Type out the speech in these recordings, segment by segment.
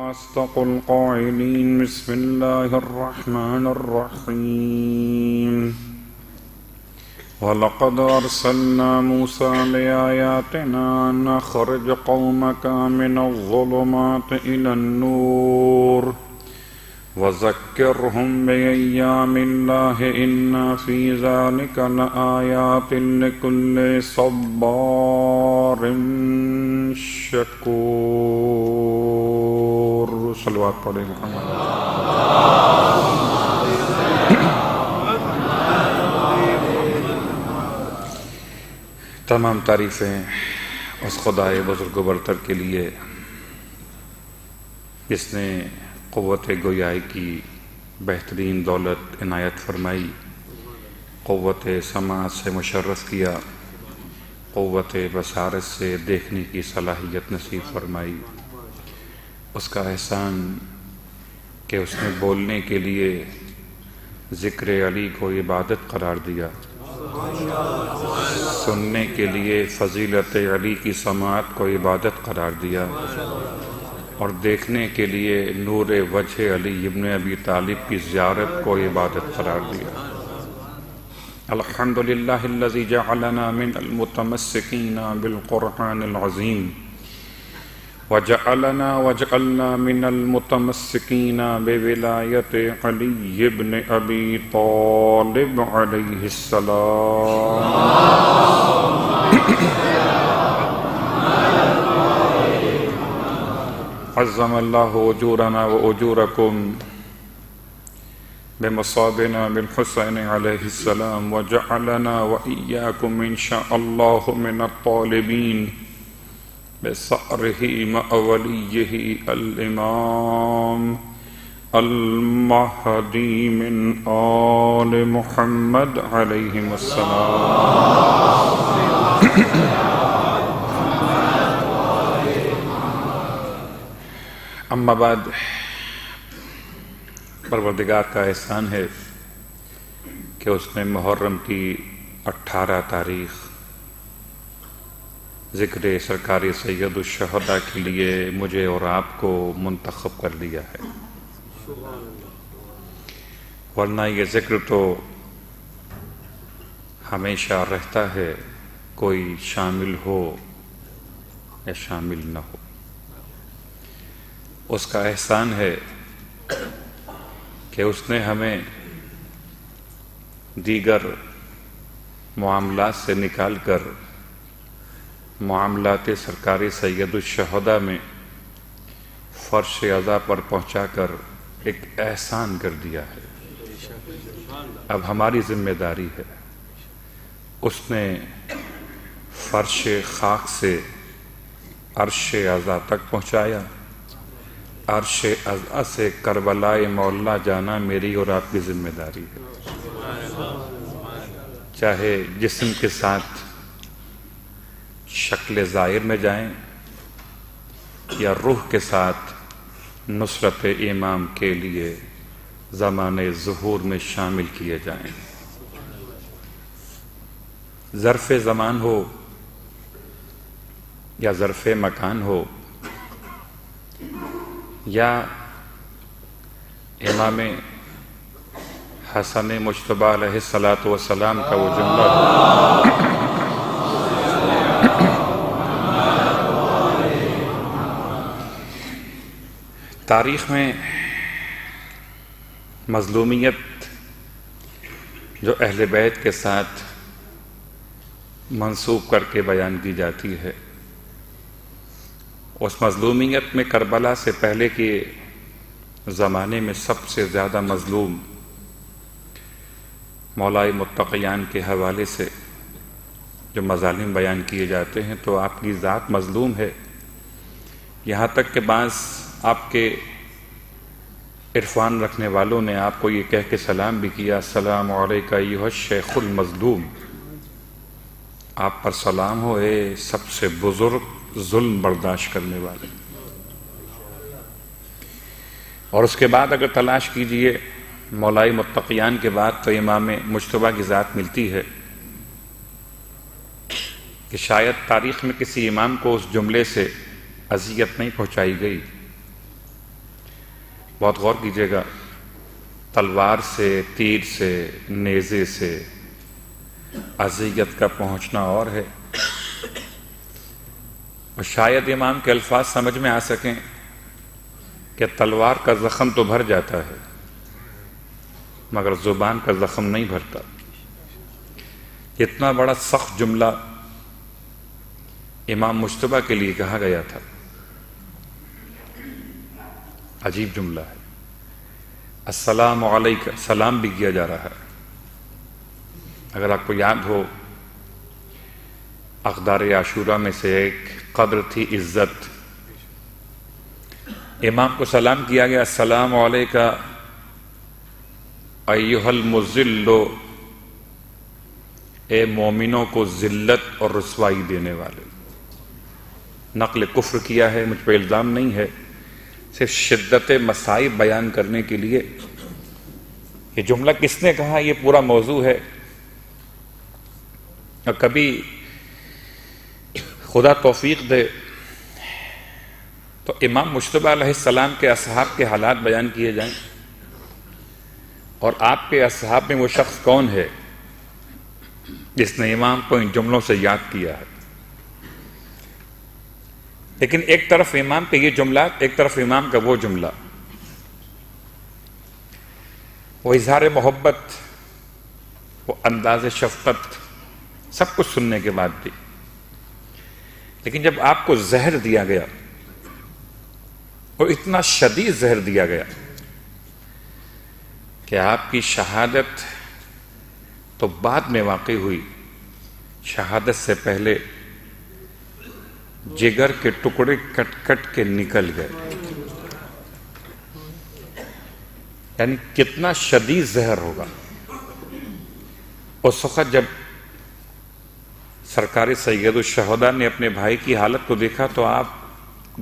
وأصدق القائلين بسم الله الرحمن الرحيم ولقد أرسلنا موسى بآياتنا أن أخرج قومك من الظلمات إلى النور وذكرهم بأيام الله إن في ذلك لآيات لكل صبار شکور. صلوات پڑھیں محمد. تمام تعریفیں اس خدائے بزرگ و برتر کے لیے جس نے قوت گویائی کی بہترین دولت عنایت فرمائی، قوت سماعت سے مشرف کیا، قوت بصارت سے دیکھنے کی صلاحیت نصیب فرمائی. اس کا احسان کہ اس نے بولنے کے لیے ذکر علی کو عبادت قرار دیا، سننے کے لیے فضیلت علی کی سماعت کو عبادت قرار دیا، اور دیکھنے کے لیے نور وجہ علی ابن ابی طالب کی زیارت کو عبادت قرار دیا. الحمدللہ الذی جعلنا من المتمسکین بالقرآن العظیم وجعلنا من المتمسکین بولایت علی ابن ابی طالب علیہ السلام. عظم اللہ اجورنا و اجورکم بمصابنا بالحسین علیہ السلام وجعلنا وإیاکم انشاء اللہ من الطالبین بثأرہ مع ولیہ الامام المہدی من آل محمد علیہم السلام. اما بعد، پروردگار کا احسان ہے کہ اس نے محرم کی 18 تاریخ ذکر سرکار سید الشہداء کے لیے مجھے اور آپ کو منتخب کر لیا ہے، ورنہ یہ ذکر تو ہمیشہ رہتا ہے، کوئی شامل ہو یا شامل نہ ہو. اس کا احسان ہے کہ اس نے ہمیں دیگر معاملات سے نکال کر معاملات سرکار سید الشہداء میں فرش عزا پر پہنچا کر ایک احسان کر دیا ہے. اب ہماری ذمہ داری ہے، اس نے فرش خاک سے عرش عزا تک پہنچایا، عرش عزا سے کربلائے مولا جانا میری اور آپ کی ذمہ داری ہے. چاہے جسم کے ساتھ شکل ظاہر میں جائیں یا روح کے ساتھ نصرت امام کے لیے زمانے ظہور میں شامل کیے جائیں. ظرف زمان ہو یا ظرف مکان ہو یا امام حسن مجتبیٰ علیہ السلام کا وہ جملہ تاریخ میں مظلومیت جو اہل بیت کے ساتھ منسوب کر کے بیان کی جاتی ہے، اس مظلومیت میں کربلا سے پہلے کے زمانے میں سب سے زیادہ مظلوم مولائے متقیان کے حوالے سے جو مظالم بیان کیے جاتے ہیں تو آپ کی ذات مظلوم ہے. یہاں تک کہ بعض آپ کے عرفان رکھنے والوں نے آپ کو یہ کہہ کے سلام بھی کیا، السلام علیکہ ایھا الشیخ المظلوم، آپ پر سلام ہو اے سب سے بزرگ ظلم برداشت کرنے والے. اور اس کے بعد اگر تلاش کیجئے مولائے متقیان کے بعد تو امام مجتبیٰ کی ذات ملتی ہے کہ شاید تاریخ میں کسی امام کو اس جملے سے اذیت نہیں پہنچائی گئی بہت غور کیجیے گا، تلوار سے، تیر سے، نیزے سے اذیت کا پہنچنا اور ہے، اور شاید امام کے الفاظ سمجھ میں آ سکیں کہ تلوار کا زخم تو بھر جاتا ہے مگر زبان کا زخم نہیں بھرتا۔ اتنا بڑا سخت جملہ امام مجتبیٰ کے لیے کہا گیا تھا، عجیب جملہ ہے۔ السلام علیکم، سلام بھی کیا جا رہا ہے۔ اگر آپ کو یاد ہو، اقدار عاشورہ میں سے ایک قدر تھی عزت، امام کو سلام کیا گیا، السلام علیکم ایھا المذل، اے مومنوں کو ذلت اور رسوائی دینے والے۔ نقل کفر کیا ہے، مجھ پہ الزام نہیں ہے، صرف شدت مصائب بیان کرنے کے لیے۔ یہ جملہ کس نے کہا، یہ پورا موضوع ہے۔ اور کبھی خدا توفیق دے تو امام مجتبیٰ علیہ السلام کے اصحاب کے حالات بیان کیے جائیں، اور آپ کے اصحاب میں وہ شخص کون ہے جس نے امام کو ان جملوں سے یاد کیا ہے۔ لیکن ایک طرف امام کے یہ جملات، ایک طرف امام کا وہ جملہ، وہ اظہار محبت، وہ انداز شفقت، سب کچھ سننے کے بعد بھی، لیکن جب آپ کو زہر دیا گیا اور اتنا شدید زہر دیا گیا کہ آپ کی شہادت تو بعد میں واقع ہوئی، شہادت سے پہلے جگر کے ٹکڑے کٹ کٹ کے نکل گئے۔ یعنی کتنا شدید زہر ہوگا۔ اس وقت جب سرکار سید الشہداء نے اپنے بھائی کی حالت کو دیکھا تو آپ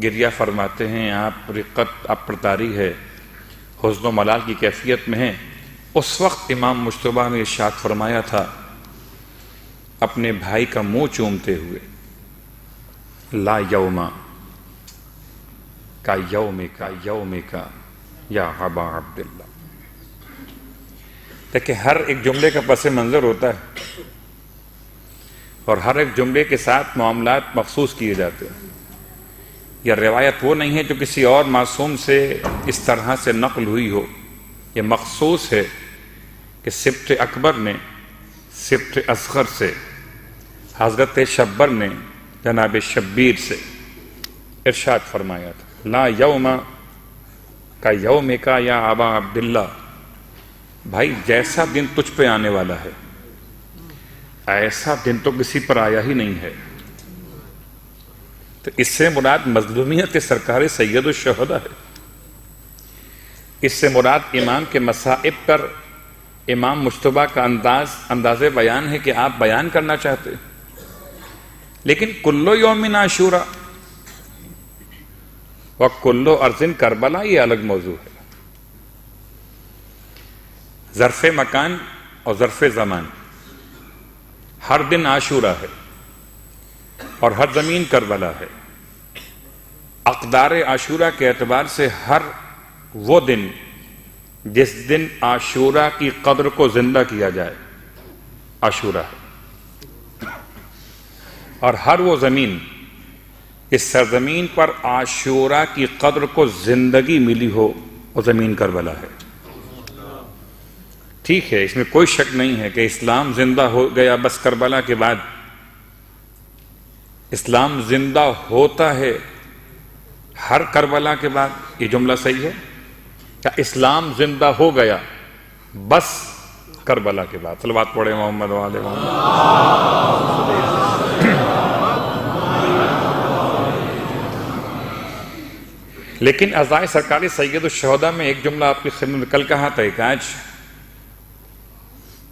گریہ فرماتے ہیں، آپ رقت، آپ پرتاری ہے، حزن و ملال کی کیفیت میں ہیں۔ اس وقت امام مجتبیٰ نے ارشاد فرمایا تھا اپنے بھائی کا منہ چومتے ہوئے، لا یوم کا یوم کا یا ابا عبداللہ۔ دیکھیں، ہر ایک جملے کا پس منظر ہوتا ہے اور ہر ایک جملے کے ساتھ معاملات مخصوص کیے جاتے ہیں۔ یہ روایت وہ نہیں ہے جو کسی اور معصوم سے اس طرح سے نقل ہوئی ہو، یہ مخصوص ہے کہ سبط اکبر نے سبط اصغر سے، حضرت شبر نے جناب شبیر سے ارشاد فرمایا تھا، لا یوم کا یوم کا یا ابا عبداللہ، بھائی جیسا دن تجھ پہ آنے والا ہے ایسا دن تو کسی پر آیا ہی نہیں ہے۔ تو اس سے مراد مظلومیت سرکار سید الشہداء ہے، اس سے مراد امام کے مصائب پر امام مجتبیٰ کا انداز بیان ہے کہ آپ بیان کرنا چاہتے ہیں۔ لیکن کلو یوم عاشورہ و کلو ارض کربلا، یہ الگ موضوع ہے۔ ظرف مکان اور ظرف زمان، ہر دن عاشورہ ہے اور ہر زمین کربلا ہے۔ اقدار عاشورہ کے اعتبار سے ہر وہ دن جس دن عاشورہ کی قدر کو زندہ کیا جائے عاشورہ ہے، اور ہر وہ زمین اس سرزمین پر عاشورہ کی قدر کو زندگی ملی ہو وہ زمین کربلا ہے۔ ٹھیک ہے، اس میں کوئی شک نہیں ہے کہ اسلام زندہ ہو گیا بس کربلا کے بعد، اسلام زندہ ہوتا ہے ہر کربلا کے بعد۔ یہ جملہ صحیح ہے کہ اسلام زندہ ہو گیا بس کربلا کے بعد؟ صلوات پڑھے محمد و آل محمد۔ لیکن عزائے سرکار سید الشہداء میں ایک جملہ آپ کی خدمت میں کل کہا تھا، ایک آج،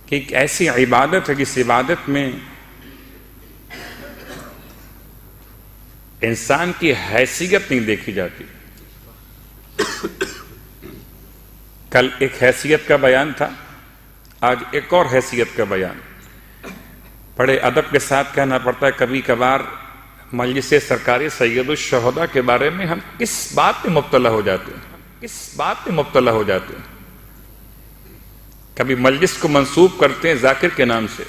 کہ ایک ایسی عبادت ہے جس عبادت میں انسان کی حیثیت نہیں دیکھی جاتی۔ کل ایک حیثیت کا بیان تھا، آج ایک اور حیثیت کا بیان۔ بڑے ادب کے ساتھ کہنا پڑتا ہے، کبھی کبھار مجلس سرکار سید الشہداء کے بارے میں ہم کس بات میں مبتلا ہو جاتے ہیں، کس بات میں مبتلا ہو جاتے ہیں. کبھی مجلس کو منسوب کرتے ہیں ذاکر کے نام سے،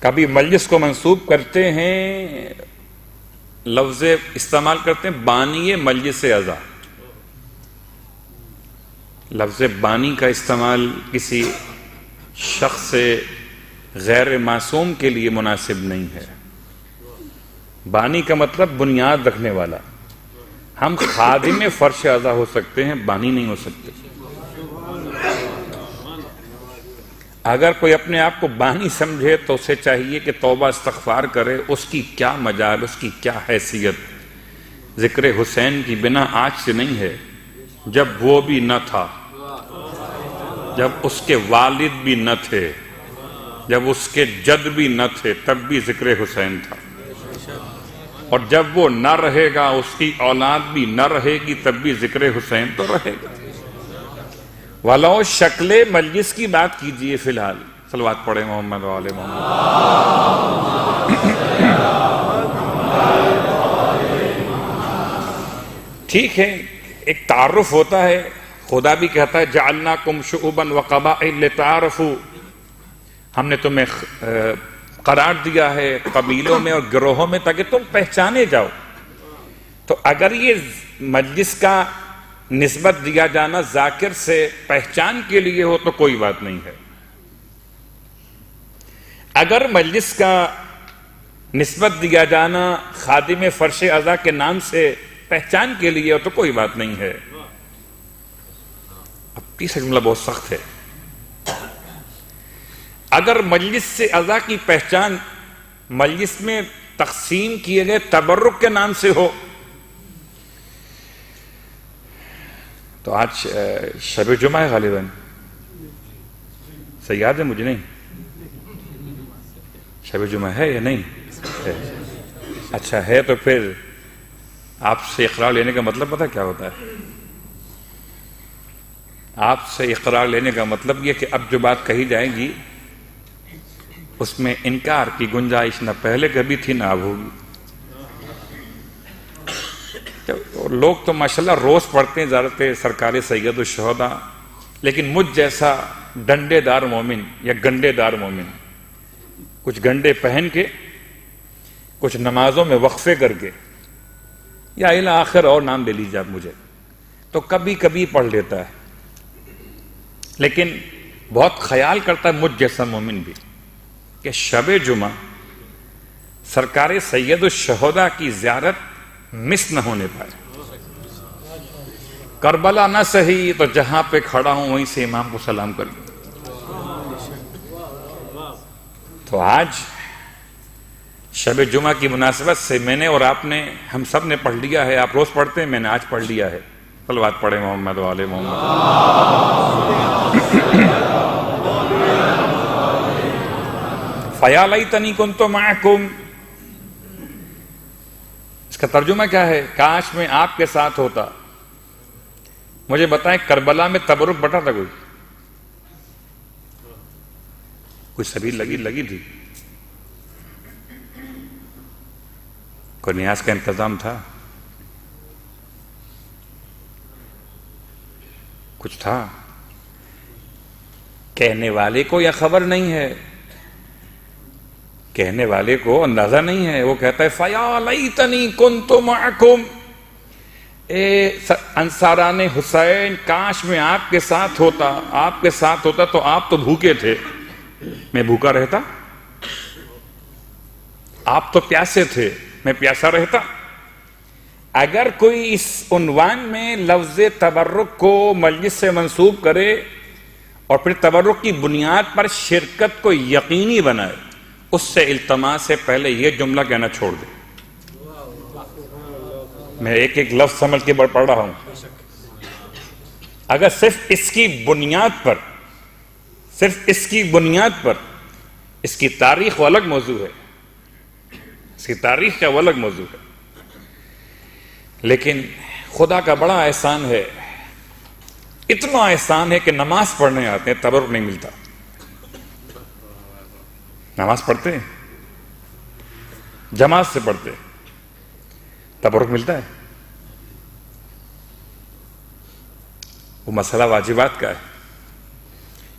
کبھی مجلس کو منسوب کرتے ہیں، لفظ استعمال کرتے ہیں بانی مجلس اعضا. لفظ بانی کا استعمال کسی شخص سے غیر معصوم کے لیے مناسب نہیں ہے. بانی کا مطلب بنیاد رکھنے والا. ہم خادم فرش اعضا ہو سکتے ہیں، بانی نہیں ہو سکتے. اگر کوئی اپنے آپ کو بانی سمجھے تو اسے چاہیے کہ توبہ استغفار کرے. اس کی کیا مجال، اس کی کیا حیثیت. ذکر حسین کی بنا آج سے نہیں ہے، جب وہ بھی نہ تھا، جب اس کے والد بھی نہ تھے، جب اس کے جد بھی نہ تھے، تب بھی ذکر حسین تھا. اور جب وہ نہ رہے گا، اس کی اولاد بھی نہ رہے گی، تب بھی ذکر حسین تو رہے گا. ولو شکل مجلس کی بات کیجئے. فی الحال صلوات پڑھیں محمد و آل محمد. ٹھیک ہے، ایک تعارف ہوتا ہے. خدا بھی کہتا ہے جعلناکم شعوبا وقبائل لتعارفوا. ہم نے تمہیں قرار دیا ہے قبیلوں میں اور گروہوں میں تاکہ تم پہچانے جاؤ. تو اگر یہ مجلس کا نسبت دیا جانا ذاکر سے پہچان کے لیے ہو تو کوئی بات نہیں ہے. اگر مجلس کا نسبت دیا جانا خادم فرش اعضا کے نام سے پہچان کے لیے ہو تو کوئی بات نہیں ہے. اب تیسرا جملہ بہت سخت ہے. اگر مجلس سے اعضا کی پہچان مجلس میں تقسیم کیے گئے تبرک کے نام سے ہو تو آج شب جمعہ ہے غالباً، صحیح یاد ہے مجھے؟ نہیں، شب جمعہ ہے یا نہیں ہے؟ اچھا ہے. تو پھر آپ سے اقرار لینے کا مطلب پتہ کیا ہوتا ہے؟ آپ سے اقرار لینے کا مطلب یہ کہ اب جو بات کہی جائے گی اس میں انکار کی گنجائش نہ پہلے کبھی تھی نہ اب ہوگی. لوگ تو ماشاءاللہ روز پڑھتے ہیں زیارت سرکار سید الشہداء، لیکن مجھ جیسا ڈنڈے دار مومن یا گنڈے دار مومن، کچھ گنڈے پہن کے، کچھ نمازوں میں وقفے کر کے، یا الی آخر اور نام لے لیجیے آپ مجھے، تو کبھی کبھی پڑھ لیتا ہے. لیکن بہت خیال کرتا ہے مجھ جیسا مومن بھی کہ شب جمعہ سرکار سید الشہداء کی زیارت مس نہ ہونے پائے. کربلا نہ صحیح تو جہاں پہ کھڑا ہوں وہیں سے امام کو سلام کر لوں. تو آج شب جمعہ کی مناسبت سے میں نے اور آپ نے، ہم سب نے پڑھ لیا ہے. آپ روز پڑھتے ہیں، میں نے آج پڑھ لیا ہے. صلوات پڑھیں محمد و آل محمد. فَيَا لَيْتَنِي كُنْتُ مَعَكُمْ. اس کا ترجمہ کیا ہے؟ کاش میں آپ کے ساتھ ہوتا. مجھے بتائیں کربلا میں تبرک بٹا تھا کوئی سبیل لگی تھی؟ کوئی نیاز کا انتظام تھا؟ کچھ تھا؟ کہنے والے کو یا خبر نہیں ہے، کہنے والے کو اندازہ نہیں ہے. وہ کہتا ہے فَيَا لَيْتَنِي كُنْتُ مَعَكُمْ. اے انصاران حسین، کاش میں آپ کے ساتھ ہوتا. آپ کے ساتھ ہوتا تو آپ تو بھوکے تھے، میں بھوکا رہتا. آپ تو پیاسے تھے، میں پیاسا رہتا. اگر کوئی اس عنوان میں لفظ تبرک کو مجلس سے منسوب کرے اور پھر تبرک کی بنیاد پر شرکت کو یقینی بنائے، اس سے التماس سے پہلے یہ جملہ کہنا چھوڑ دے. میں ایک ایک لفظ سمجھ کے پڑھ رہا ہوں. اگر صرف اس کی بنیاد پر، اس کی تاریخ وہ الگ موضوع ہے، اس کی تاریخ کا وہ الگ موضوع ہے. لیکن خدا کا بڑا احسان ہے، اتنا احسان ہے کہ نماز پڑھنے آتے ہیں تبرک نہیں ملتا. نماز پڑھتے ہیں، جماعت سے پڑھتے ہیں، تبرک ملتا ہے. وہ مسئلہ واجبات کا ہے،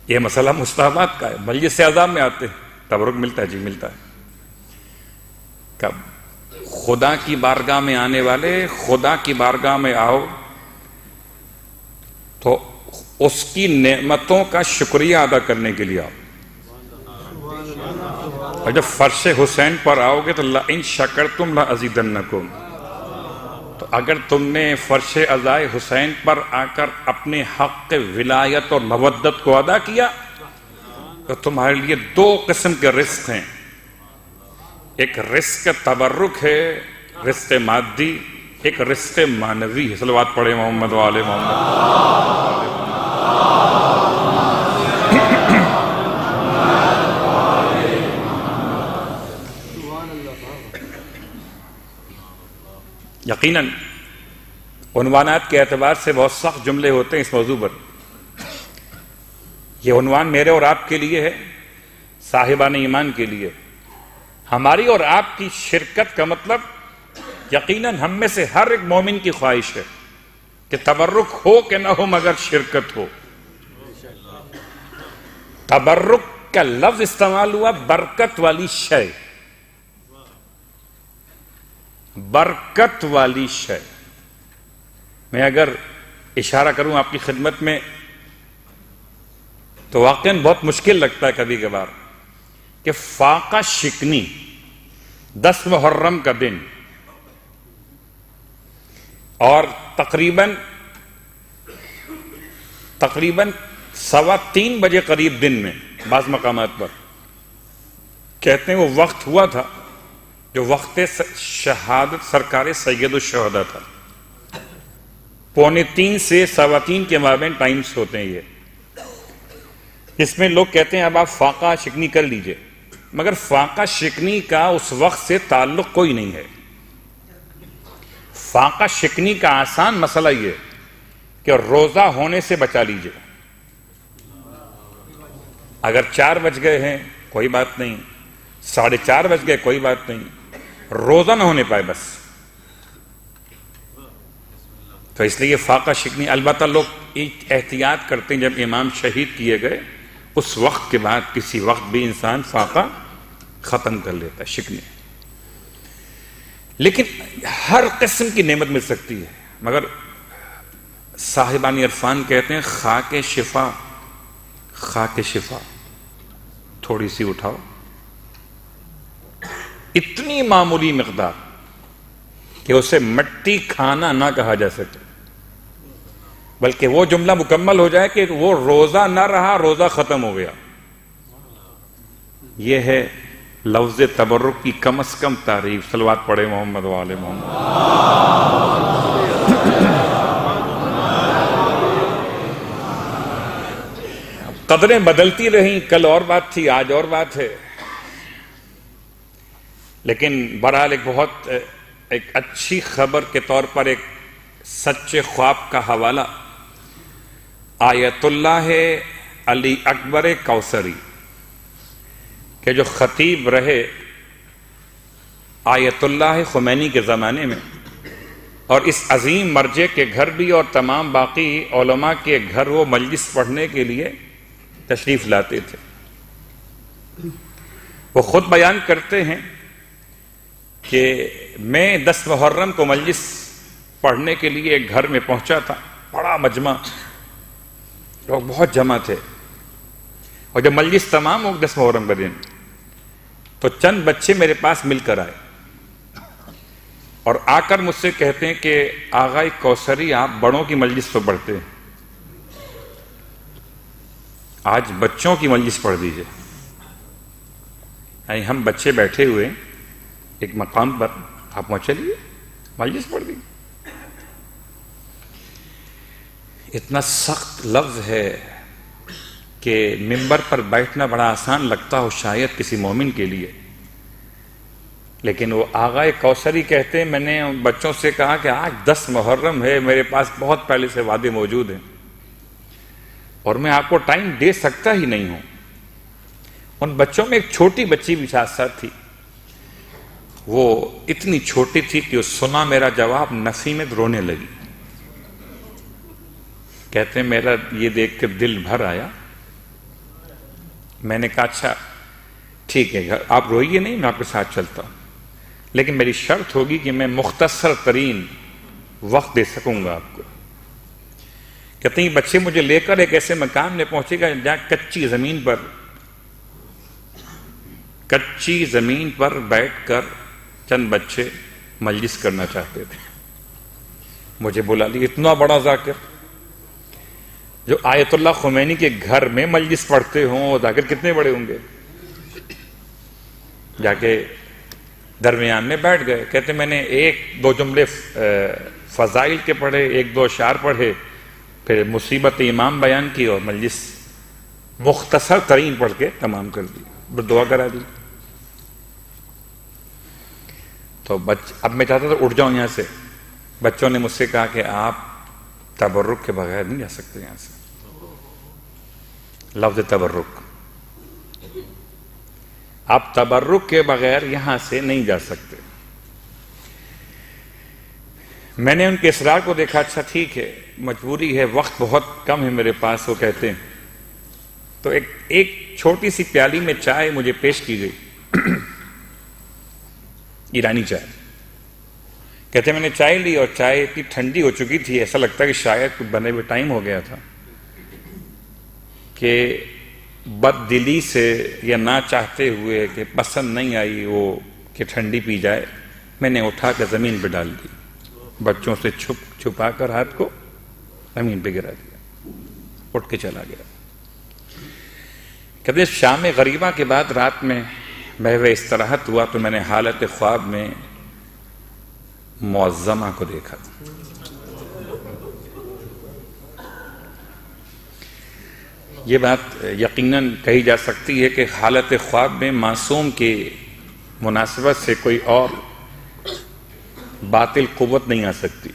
یہ مسئلہ مستحبات کا ہے۔ مجلس سے اعظام میں آتے ہیں، تبرک ملتا ہے، جی ملتا ہے۔ کب خدا کی بارگاہ میں آنے والے، خدا کی بارگاہ میں آؤ تو اس کی نعمتوں کا شکریہ ادا کرنے کے لیے آؤ، اور جب فرش حسین پر آؤ گے تو لئن شکرتم لازیدنکم، تو اگر تم نے فرش عزائے حسین پر آ کر اپنے حق ولایت اور مودت کو ادا کیا تو تمہارے لیے دو قسم کے رزق ہیں، ایک رزق تبرک ہے، رزق مادی، ایک رزق معنوی ہے۔ صلوات پڑھے محمد و آل محمد۔ یقیناً عنوانات کے اعتبار سے بہت سخت جملے ہوتے ہیں اس موضوع پر۔ یہ عنوان میرے اور آپ کے لیے ہے، صاحبان ایمان کے لیے۔ ہماری اور آپ کی شرکت کا مطلب یقیناً ہم میں سے ہر ایک مومن کی خواہش ہے کہ تبرک ہو کہ نہ ہو مگر شرکت ہو۔ تبرک کا لفظ استعمال ہوا برکت والی شے، برکت والی شے۔ میں اگر اشارہ کروں آپ کی خدمت میں تو واقعاً بہت مشکل لگتا ہے کبھی کبھار کہ فاقہ شکنی 10 محرم کا دن اور تقریباً 3:15 بجے قریب دن میں بعض مقامات پر کہتے ہیں وہ وقت ہوا تھا جو وقت شہادت سرکار سید الشہداء تھا۔ 2:45 سے 3:15 کے مابین ٹائمز ہوتے ہیں یہ، جس میں لوگ کہتے ہیں اب آپ فاقہ شکنی کر لیجئے، مگر فاقہ شکنی کا اس وقت سے تعلق کوئی نہیں ہے۔ فاقہ شکنی کا آسان مسئلہ یہ کہ روزہ ہونے سے بچا لیجئے۔ اگر 4 بج گئے ہیں کوئی بات نہیں، 4:30 بج گئے کوئی بات نہیں، روزہ نہ ہونے پائے بس۔ تو اس لیے فاقہ شکنی، البتہ لوگ احتیاط کرتے ہیں جب امام شہید کیے گئے اس وقت کے بعد کسی وقت بھی انسان فاقہ ختم کر لیتا ہے، شکنی۔ لیکن ہر قسم کی نعمت مل سکتی ہے، مگر صاحبان عرفان کہتے ہیں خاک شفا، خاک شفا تھوڑی سی اٹھاؤ، اتنی معمولی مقدار کہ اسے مٹی کھانا نہ کہا جا سکے، بلکہ وہ جملہ مکمل ہو جائے کہ وہ روزہ نہ رہا، روزہ ختم ہو گیا۔ یہ ہے لفظ تبرک کی کم از کم تعریف۔ صلوات پڑھے محمد و آل محمد۔ قدریں بدلتی رہیں، کل اور بات تھی، آج اور بات ہے، لیکن بہرحال ایک اچھی خبر کے طور پر ایک سچے خواب کا حوالہ آیت اللہ علی اکبر کوثری کہ جو خطیب رہے آیت اللہ خمینی کے زمانے میں، اور اس عظیم مرجع کے گھر بھی اور تمام باقی علماء کے گھر وہ مجلس پڑھنے کے لیے تشریف لاتے تھے۔ وہ خود بیان کرتے ہیں کہ میں 10 محرم کو مجلس پڑھنے کے لیے ایک گھر میں پہنچا تھا، بڑا مجمع، لوگ بہت جمع تھے، اور جب مجلس تمام ہو 10 محرم کا دن تو چند بچے میرے پاس مل کر آئے اور آ کر مجھ سے کہتے ہیں کہ آغا کوثری آپ بڑوں کی مجلس تو پڑھتے ہیں، آج بچوں کی مجلس پڑھ دیجئے۔ یعنی ہم بچے بیٹھے ہوئے ایک مقام پر، آپ وہاں چلیے مجلس پڑھ دیجئے۔ اتنا سخت لفظ ہے کہ منبر پر بیٹھنا بڑا آسان لگتا ہو شاید کسی مومن کے لیے، لیکن وہ آغا کوثری کہتے ہیں میں نے بچوں سے کہا کہ آج 10 محرم ہے، میرے پاس بہت پہلے سے وعدے موجود ہیں اور میں آپ کو ٹائم دے سکتا ہی نہیں ہوں۔ ان بچوں میں ایک چھوٹی بچی بھی ساتھ تھی، وہ اتنی چھوٹی تھی کہ وہ سنا میرا جواب نفی میں رونے لگی۔ کہتے ہیں میرا یہ دیکھ کر دل بھر آیا. میں نے کہا اچھا ٹھیک ہے آپ روئیے نہیں، میں آپ کے ساتھ چلتا ہوں، لیکن میری شرط ہوگی کہ میں مختصر ترین وقت دے سکوں گا آپ کو. کہتے ہیں بچے مجھے لے کر ایک ایسے مقام میں پہنچے گا جہاں کچی زمین پر بیٹھ کر چند بچے مجلس کرنا چاہتے تھے. مجھے بلا لیا اتنا بڑا ذاکر، جو آیت اللہ خمینی کے گھر میں مجلس پڑھتے ہوں وہ ذاکر کتنے بڑے ہوں گے. جا کے درمیان میں بیٹھ گئے. کہتے میں نے ایک دو جملے فضائل کے پڑھے، ایک دو اشعار پڑھے، پھر مصیبت امام بیان کی اور مجلس مختصر ترین پڑھ کے تمام کر دی، دعا کرا دی. تو اب میں چاہتا تھا اٹھ جاؤں یہاں سے. بچوں نے مجھ سے کہا کہ آپ تبرک کے بغیر نہیں جا سکتے یہاں سے. لفظ تبرک، آپ تبرک کے بغیر یہاں سے نہیں جا سکتے. میں نے ان کے اصرار کو دیکھا، اچھا ٹھیک ہے مجبوری ہے، وقت بہت کم ہے میرے پاس. وہ کہتے ہیں تو ایک چھوٹی سی پیالی میں چائے مجھے پیش کی گئی، ایرانی چائے. کہتے میں نے چائے لی اور چائے اتنی ٹھنڈی ہو چکی تھی، ایسا لگتا کہ شاید کچھ بنے ہوئے ٹائم ہو گیا تھا، کہ بد دلی سے یا نہ چاہتے ہوئے کہ پسند نہیں آئی وہ کہ ٹھنڈی پی جائے، میں نے اٹھا کر زمین پہ ڈال دی، بچوں سے چھپا کر ہاتھ کو زمین پہ گرا دیا، اٹھ کے چلا گیا. کہتے شام غریبہ کے بعد رات میں محو استراحت ہوا تو میں نے حالت خواب میں معظمہ کو دیکھا. یہ بات یقیناً کہی جا سکتی ہے کہ حالت خواب میں معصوم کی مناسبت سے کوئی اور باطل قوت نہیں آ سکتی.